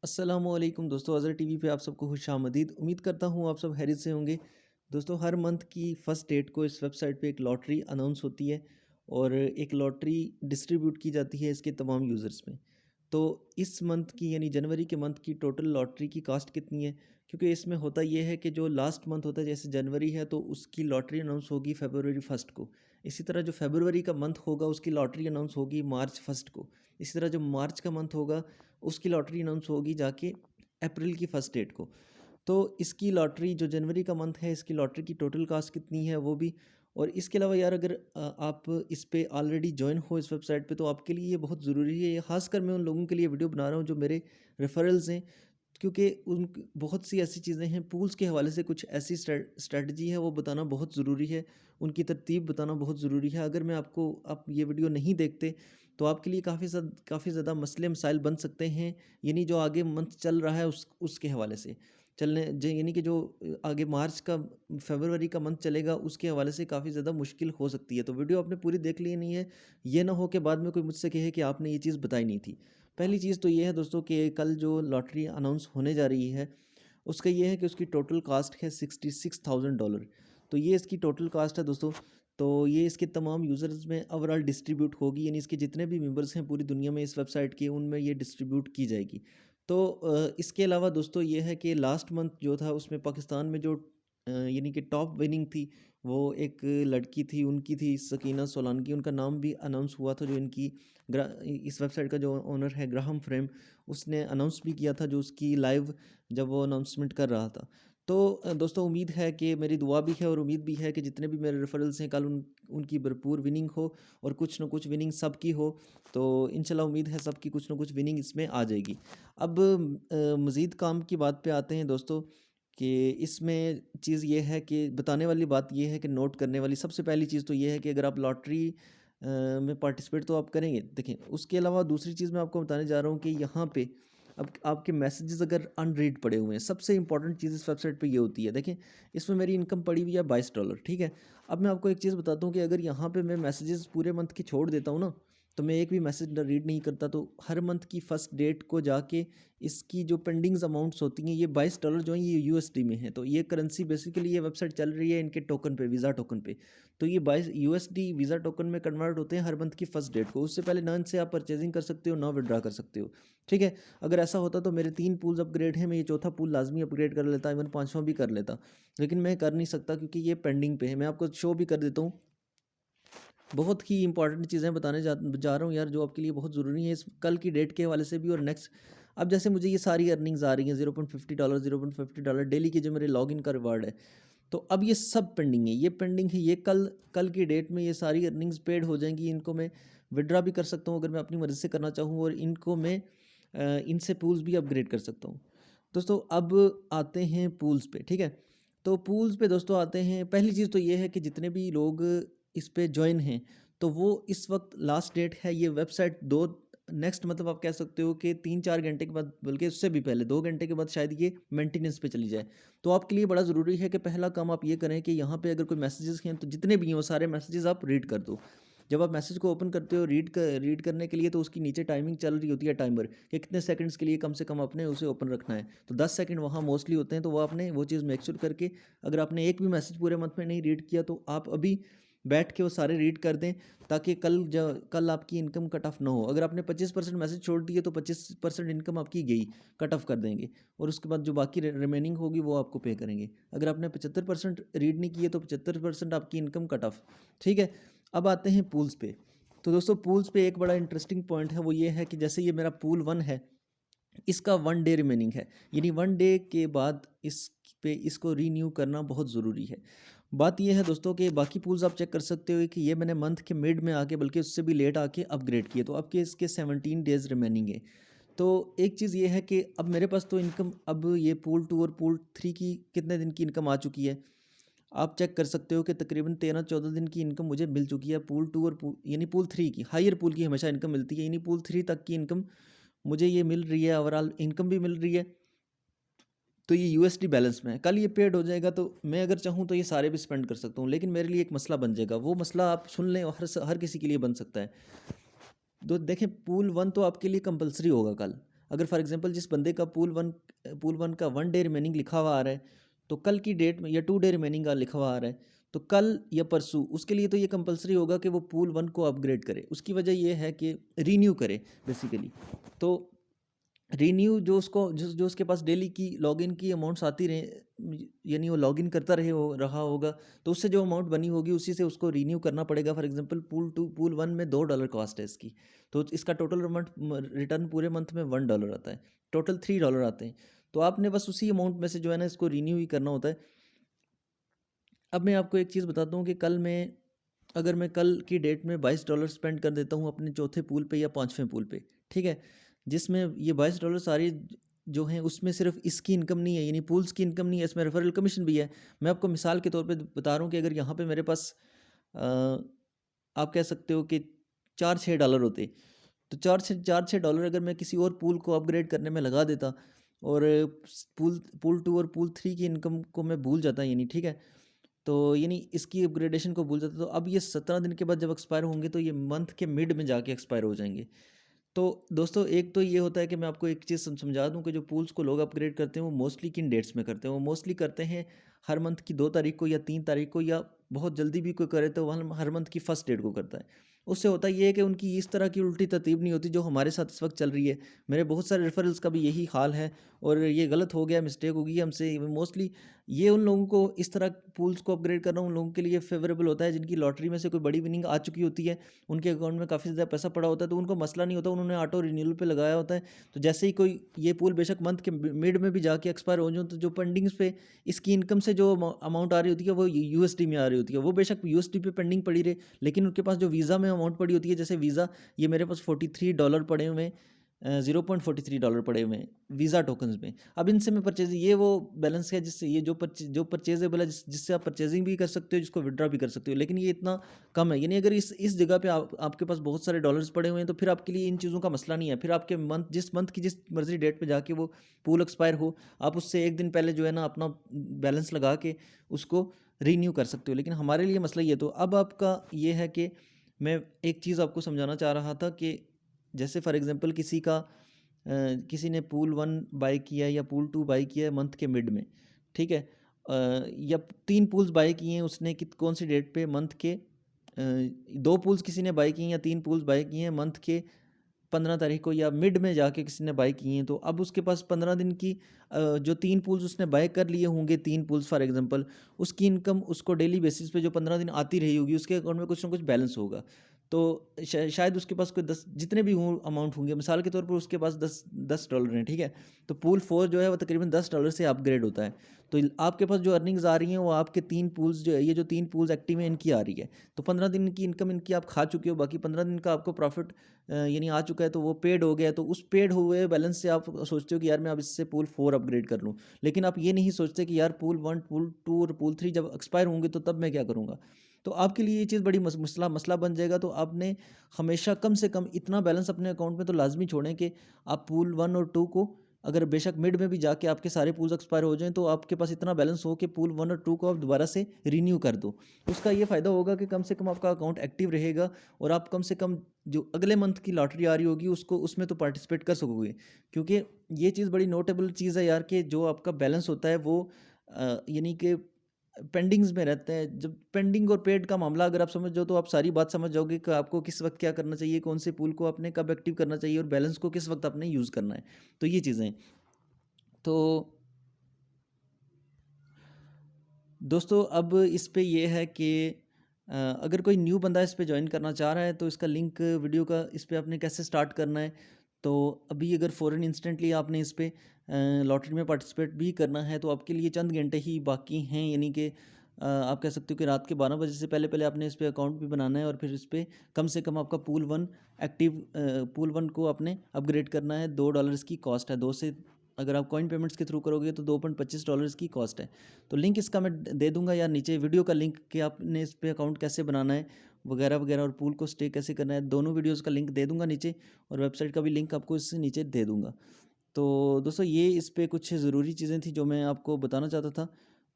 अस्सलामुअलैकुम दोस्तों, अज़र टीवी पे आप सबको खुशामदीद। उम्मीद करता हूँ आप सब खैरियत से होंगे। दोस्तों, हर मंथ की फर्स्ट डेट को इस वेबसाइट पे एक लॉटरी अनाउंस होती है और एक लॉटरी डिस्ट्रीब्यूट की जाती है इसके तमाम यूज़र्स में। तो इस मंथ की यानी जनवरी के मंथ की टोटल लॉटरी की कास्ट कितनी है? क्योंकि इसमें होता ये है कि जो लास्ट मंथ होता है जैसे जनवरी है तो उसकी लॉटरी अनाउंस होगी फ़रवरी 1 को। इसी तरह जो फ़रवरी का मंथ होगा उसकी लॉटरी अनाउंस होगी मार्च 1 को। इसी तरह जो मार्च का मंथ होगा उसकी लॉटरी अनाउंस होगी जाके अप्रैल की फर्स्ट डेट को। तो इसकी लॉटरी जो जनवरी का मंथ है इसकी लॉटरी की टोटल कास्ट कितनी है वो भी। और इसके अलावा यार अगर आप इस पे ऑलरेडी जॉइन हो इस वेबसाइट पे तो आपके लिए ये बहुत ज़रूरी है। ये खासकर मैं उन लोगों के लिए वीडियो बना रहा हूँ जो मेरे रेफरल्स हैं, क्योंकि उन बहुत सी ऐसी चीज़ें हैं पूल्स के हवाले से, कुछ ऐसी स्ट्रेटजी है वो बताना बहुत ज़रूरी है, उनकी तरतीब बताना बहुत ज़रूरी है। अगर मैं आपको आप ये वीडियो नहीं देखते तो आपके लिए काफ़ी ज़्यादा मसले मसाइल बन सकते हैं, यानी जो आगे मंथ चल रहा है उसके हवाले से चलने जो यानी कि जो आगे मार्च का फरवरी का मंथ चलेगा उसके हवाले से काफ़ी ज़्यादा मुश्किल हो सकती है। तो वीडियो आपने पूरी देख ली नहीं है, ये ना हो कि बाद में कोई मुझसे कहे कि आपने ये चीज़ बताई नहीं थी। पहली चीज़ तो ये है दोस्तों कि कल जो लॉटरी अनाउंस होने जा रही है उसका ये है कि उसकी टोटल कास्ट है $66,000। तो ये इसकी टोटल कास्ट है दोस्तों। तो ये इसके तमाम यूज़र्स में ओवरऑल डिस्ट्रीब्यूट होगी, यानी इसके जितने भी मेंबर्स हैं पूरी दुनिया में इस वेबसाइट के उनमें ये डिस्ट्रीब्यूट की जाएगी। तो इसके अलावा दोस्तों ये है कि लास्ट मंथ जो था उसमें पाकिस्तान में जो यानी कि टॉप विनिंग थी वो एक लड़की थी, उनकी थी सकीना सोलांकी। उनका नाम भी अनाउंस हुआ था, जो इनकी इस वेबसाइट का जो ओनर है ग्राहम फ्रेम, उसने अनाउंस भी किया था जो उसकी लाइव जब वो अनाउंसमेंट कर रहा था। तो दोस्तों उम्मीद है कि मेरी दुआ भी है और उम्मीद भी है कि जितने भी मेरे रेफरल्स हैं कल उनकी भरपूर विनिंग हो और कुछ ना कुछ विनिंग सबकी हो। तो इंशाल्लाह उम्मीद है सबकी कुछ ना कुछ विनिंग इसमें आ जाएगी। अब मज़ीद काम की बात पे आते हैं दोस्तों, कि इसमें चीज़ ये है कि बताने वाली बात ये है कि नोट करने वाली सबसे पहली चीज़ तो ये है कि अगर आप लॉटरी में पार्टिसिपेट तो आप करेंगे। देखें, उसके अलावा दूसरी चीज़ मैं आपको बताने जा रहा हूँ कि यहाँ पे अब आपके मैसेजेस अगर अनरीड पड़े हुए हैं, सबसे इंपॉर्टेंट चीज़ इस वेबसाइट पे ये होती है। देखें, इसमें मेरी इनकम पड़ी हुई है $22, ठीक है। अब मैं आपको एक चीज़ बताता हूँ कि अगर यहाँ पे मैं मैसेजेस पूरे मंथ के छोड़ देता हूँ ना, तो मैं एक भी मैसेज रीड नहीं करता, तो हर मंथ की फर्स्ट डेट को जाके इसकी जो पेंडिंग्स अमाउंट्स होती हैं ये $22 जो हैं ये यूएसडी में है। तो ये करेंसी बेसिकली ये वेबसाइट चल रही है इनके टोकन पे, वीज़ा टोकन पे। तो ये 22 यूएसडी वीज़ा टोकन में कन्वर्ट होते हैं हर मंथ की फर्स्ट डेट को। उससे पहले ना इनसे आप परचेजिंग कर सकते हो ना विड्रा कर सकते हो, ठीक है। अगर ऐसा होता तो मेरे 3 पूल्स अपग्रेड हैं, मैं ये चौथा पूल लाजमी अपग्रेड कर लेता, इवन पाँचवां भी कर लेता, लेकिन मैं कर नहीं सकता क्योंकि ये पेंडिंग पे है। मैं आपको शो भी कर देता हूँ। बहुत ही इंपॉर्टेंट चीज़ें बताने जा रहा हूँ यार, जो आपके लिए बहुत ज़रूरी है इस कल की डेट के हवाले से भी और नेक्स्ट। अब जैसे मुझे ये सारी अर्निंग्स आ रही हैं $0.50 $0.50 डेली की, जो मेरे लॉगिन का रिवार्ड है। तो अब ये सब पेंडिंग है, ये पेंडिंग है, ये कल कल की डेट में ये सारी अर्निंग्स पेड हो जाएंगी। इनको मैं विड्रा भी कर सकता हूँ अगर मैं अपनी मर्ज़ी से करना चाहूँ, और इनको मैं इनसे पूल्स भी अपग्रेड कर सकता हूँ। दोस्तों अब आते हैं पूल्स पे, ठीक है। तो पूल्स पे दोस्तों आते हैं, पहली चीज़ तो ये है कि जितने भी लोग इस पे जॉइन हैं तो वो इस वक्त लास्ट डेट है ये वेबसाइट दो नेक्स्ट मतलब आप कह सकते हो कि 3-4 घंटे के बाद, बल्कि उससे भी पहले 2 घंटे के बाद शायद ये मेंटेनेंस पे चली जाए। तो आपके लिए बड़ा ज़रूरी है कि पहला काम आप ये करें कि यहाँ पे अगर कोई मैसेजेस हैं तो जितने भी हैं वो सारे मैसेजेस आप रीड कर दो। जब आप मैसेज को ओपन करते हो रीड करने के लिए, तो उसकी नीचे टाइमिंग चल रही होती है, टाइमर कि कितने सेकंड्स के लिए कम से कम आपने उसे ओपन रखना है। तो 10 सेकंड वहाँ मोस्टली होते हैं, तो वो आपने वो चीज़ मेक श्योर करके, अगर आपने एक भी मैसेज पूरे मंथ में नहीं रीड किया तो आप अभी बैठ के वो सारे रीड कर दें, ताकि कल आपकी इनकम कट ऑफ ना हो। अगर आपने 25% मैसेज छोड़ दिए तो 25% इनकम आपकी गई, कट ऑफ कर देंगे, और उसके बाद जो बाकी रिमेनिंग होगी वो आपको पे करेंगे। अगर आपने 75% रीड नहीं किए तो 75% आपकी इनकम कट ऑफ, ठीक है। अब आते हैं पूल्स पे। तो दोस्तों पूल्स पे एक बड़ा इंटरेस्टिंग पॉइंट है, वो ये है कि जैसे ये मेरा पूल 1 है, इसका 1 डे रिमेनिंग है, यानी 1 डे के बाद इसको रीन्यू करना बहुत ज़रूरी है। बात यह है दोस्तों कि बाकी पूल्स आप चेक कर सकते हो कि ये मैंने मंथ के मिड में आके, बल्कि उससे भी लेट आके अपग्रेड किए, तो आपके इसके 17 डेज़ रिमेनिंग है। तो एक चीज़ ये है कि अब मेरे पास तो इनकम, अब ये पूल 2 और पूल 3 की कितने दिन की इनकम आ चुकी है आप चेक कर सकते हो कि तकरीबन 13-14 दिन की इनकम मुझे मिल चुकी है पूल 2 और यानी पूल 3 की। हायर पूल की हमेशा इनकम मिलती है, यानी पूल 3 तक की इनकम मुझे ये मिल रही है, ओवरऑल इनकम भी मिल रही है। तो ये यूएसडी बैलेंस में है, कल ये पेड हो जाएगा तो मैं अगर चाहूँ तो ये सारे भी स्पेंड कर सकता हूँ, लेकिन मेरे लिए एक मसला बन जाएगा। वो मसला आप सुन लें, और हर किसी के लिए बन सकता है। तो देखें, पूल 1 तो आपके लिए कंपलसरी होगा कल। अगर फॉर एग्जांपल जिस बंदे का पूल वन का 1 डे रिमेनिंग लिखा हुआ आ रहा है, तो कल की डेट में, या 2 डे रिमेनिंग का लिखा हुआ आ रहा है, तो कल या परसों उसके लिए तो ये कंपलसरी होगा कि वो पूल वन को अपग्रेड करे। उसकी वजह ये है कि रीन्यू करे बेसिकली। तो रीन्यू जो उसको जो उसके पास डेली की लॉगिन की अमाउंट्स आती रहे, यानी वो लॉगिन करता रहा होगा, तो उससे जो अमाउंट बनी होगी उसी से उसको रीन्यू करना पड़ेगा। फॉर एग्जांपल पूल वन में $2 कॉस्ट है इसकी, तो इसका टोटल अमाउंट रिटर्न पूरे मंथ में $1 आता है, टोटल $3 आते हैं। तो आपने बस उसी अमाउंट में से जो है ना इसको रीन्यू ही करना होता है। अब मैं आपको एक चीज़ बताता हूँ कि अगर मैं कल की डेट में $22 स्पेंड कर देता हूँ अपने चौथे पूल पे या पाँचवें पूल पे, ठीक है, जिसमें ये $22 सारी जो हैं उसमें सिर्फ इसकी इनकम नहीं है, यानी पूल्स की इनकम नहीं है, इसमें रेफरल कमीशन भी है। मैं आपको मिसाल के तौर पे बता रहा हूँ कि अगर यहाँ पे मेरे पास आप कह सकते हो कि $4-6 होते, तो $4-6 अगर मैं किसी और पूल को अपग्रेड करने में लगा देता, और पूल पूल टू और पूल थ्री की इनकम को मैं भूल जाता, यानी ठीक है, तो यानी इसकी अपग्रेडेशन को भूल जाते, तो अब ये 17 दिन के बाद जब एक्सपायर होंगे तो ये मंथ के मिड में जाके एक्सपायर हो जाएंगे। तो दोस्तों एक तो ये होता है कि मैं आपको एक चीज़ समझा दूं कि जो पूल्स को लोग अपग्रेड करते हैं वो मोस्टली किन डेट्स में करते हैं। वो मोस्टली करते हैं हर मंथ की 2 तारीख को या 3 तारीख को, या बहुत जल्दी भी कोई करे तो वह हर मंथ की फर्स्ट डेट को करता है। उससे होता ये है कि उनकी इस तरह की उल्टी तरतीब नहीं होती जो हमारे साथ इस वक्त चल रही है। मेरे बहुत सारे रेफरल्स का भी यही हाल है, और ये गलत हो गया, मिस्टेक होगी हमसे। मोस्टली ये उन लोगों को, इस तरह पूल्स को अपग्रेड करना उन लोगों के लिए फेवरेबल होता है जिनकी लॉटरी में से कोई बड़ी विनिंग आ चुकी होती है, उनके अकाउंट में काफ़ी ज़्यादा पैसा पड़ा होता है, तो उनको मसला नहीं होता, उन्होंने ऑटो रिन्यूअल पे लगाया होता है। तो जैसे ही कोई ये पूल बेशक मंथ के मिड में भी जाके एक्सपायर हो जाए, तो जो पेंडिंग्स पे इसकी इनकम से जो अमाउंट आ रही होती है वो यूएसडी में आ रही होती है, वो बेशक यूएसडी पे पेंडिंग पड़ी रहे, लेकिन उनके पास जो वीज़ा में अमाउंट पड़ी होती है, जैसे वीज़ा, ये मेरे पास $43 पड़े हुए हैं, $0.43 पड़े हुए हैं वीज़ा टोकन्स में। अब इनसे मैं परचेज, ये वो बैलेंस है जिससे ये जो परचेजेबल है, जिससे आप परचेजिंग भी कर सकते हो, जिसको विड्रॉ भी कर सकते हो, लेकिन ये इतना कम है। यानी अगर इस जगह पे आपके पास बहुत सारे डॉलर्स पड़े हुए हैं, तो फिर आपके लिए इन चीज़ों का मसला नहीं है। फिर आपके जिस मंथ की जिस मर्जी डेट पे जाके वो पूल एक्सपायर हो, आप उससे एक दिन पहले जो है ना अपना बैलेंस लगा के उसको रीन्यू कर सकते हो। लेकिन हमारे लिए मसला ये, तो अब आपका ये है कि मैं एक चीज़ आपको समझाना चाह रहा था कि जैसे फॉर एग्जांपल किसी ने पूल वन बाय किया या पूल टू बाय किया है मंथ के मिड में, ठीक है, या 3 पूल्स बाय किए हैं उसने, कि कौन सी डेट पे, मंथ के 2 पूल्स किसी ने बाय किए हैं या 3 पूल्स बाय किए हैं मंथ के 15 तारीख को, या मिड में जाके किसी ने बाय किए हैं, तो अब उसके पास 15 दिन की जो 3 पूल्स उसने बाय कर लिए होंगे, 3 पूल्स फॉर एग्जांपल, उसकी इनकम उसको डेली बेसिस पे जो 15 दिन आती रही होगी, उसके अकाउंट में कुछ ना कुछ बैलेंस होगा। तो शायद उसके पास कोई 10, जितने भी हों अमाउंट होंगे, मिसाल के तौर पर उसके पास $10 हैं, ठीक है, तो पूल फोर जो है वो तकरीबन $10 से अपग्रेड होता है। तो आपके पास जो अर्निंग्स आ रही हैं वो आपके 3 पूल्स जो है, ये जो 3 पूल्स एक्टिव हैं इनकी आ रही है, तो 15 दिन की इनकम इनकी आप खा चुके हो, बाकी 15 दिन का आपको प्रॉफिट यानी आ चुका है, तो वो पेड हो गया है। तो उस पेड हुए बैलेंस से आप सोचते हो कि यार मैं अब इससे पूल फोर अपग्रेड कर लूँ, लेकिन आप ये नहीं सोचते कि यार पूल वन, पूल टू और पूल थ्री जब एक्सपायर होंगे तो तब मैं क्या करूँगा। तो आपके लिए ये चीज़ बड़ी मसला मसला बन जाएगा। तो आपने हमेशा कम से कम इतना बैलेंस अपने अकाउंट में तो लाजमी छोड़ें कि आप पूल वन और टू को, अगर बेशक मिड में भी जाके आपके सारे पूल्स एक्सपायर हो जाएं, तो आपके पास इतना बैलेंस हो कि पूल वन और टू को आप दोबारा से रीन्यू कर दो। उसका ये फ़ायदा होगा कि कम से कम आपका अकाउंट एक्टिव रहेगा, और आप कम से कम जो अगले मंथ की लॉटरी आ रही होगी उसको, उसमें तो पार्टिसिपेट कर सकोगे। क्योंकि ये चीज़ बड़ी नोटेबल चीज़ है यार, कि जो आपका बैलेंस होता है वो यानी कि पेंडिंग्स में रहता है। जब पेंडिंग और पेड का मामला अगर आप समझ जाओ, तो आप सारी बात समझ जाओगे कि आपको किस वक्त क्या करना चाहिए, कौन से पूल को आपने कब एक्टिव करना चाहिए, और बैलेंस को किस वक्त आपने यूज़ करना है। तो ये चीज़ें, तो दोस्तों अब इस पे ये है कि अगर कोई न्यू बंदा इस पे ज्वाइन करना चाह रहा है, तो इसका लिंक वीडियो का, इस पे आपने कैसे स्टार्ट करना है। तो अभी अगर फ़ौरन इंस्टेंटली आपने इस पे लॉटरी में पार्टिसिपेट भी करना है, तो आपके लिए चंद घंटे ही बाकी हैं, यानी कि आप कह सकते हो कि रात के 12 बजे से पहले पहले आपने इस पे अकाउंट भी बनाना है, और फिर इस पे कम से कम आपका पूल वन को आपने अपग्रेड करना है। $2 की कॉस्ट है, 2 से, अगर आप कॉइन पेमेंट्स के थ्रू करोगे तो $2.25 की कॉस्ट है। तो लिंक इसका मैं दे दूंगा, या नीचे वीडियो का लिंक, कि आपने इस पे अकाउंट कैसे बनाना है वगैरह वगैरह, और पूल को स्टे कैसे करना है, दोनों वीडियोस का लिंक दे दूंगा नीचे, और वेबसाइट का भी लिंक आपको इससे नीचे दे दूंगा। तो दोस्तों ये इस पे कुछ ज़रूरी चीज़ें थी जो मैं आपको बताना चाहता था,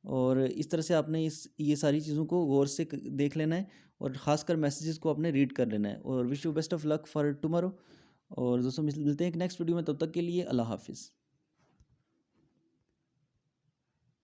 और इस तरह से आपने ये सारी चीज़ों को गौर से देख लेना है, और ख़ासकर मैसेजेस को आपने रीड कर लेना है। और wish you best of luck for tomorrow. और दोस्तों मिलते हैं एक नेक्स्ट वीडियो में, तब तक के लिए अल्लाह हाफ़िज़।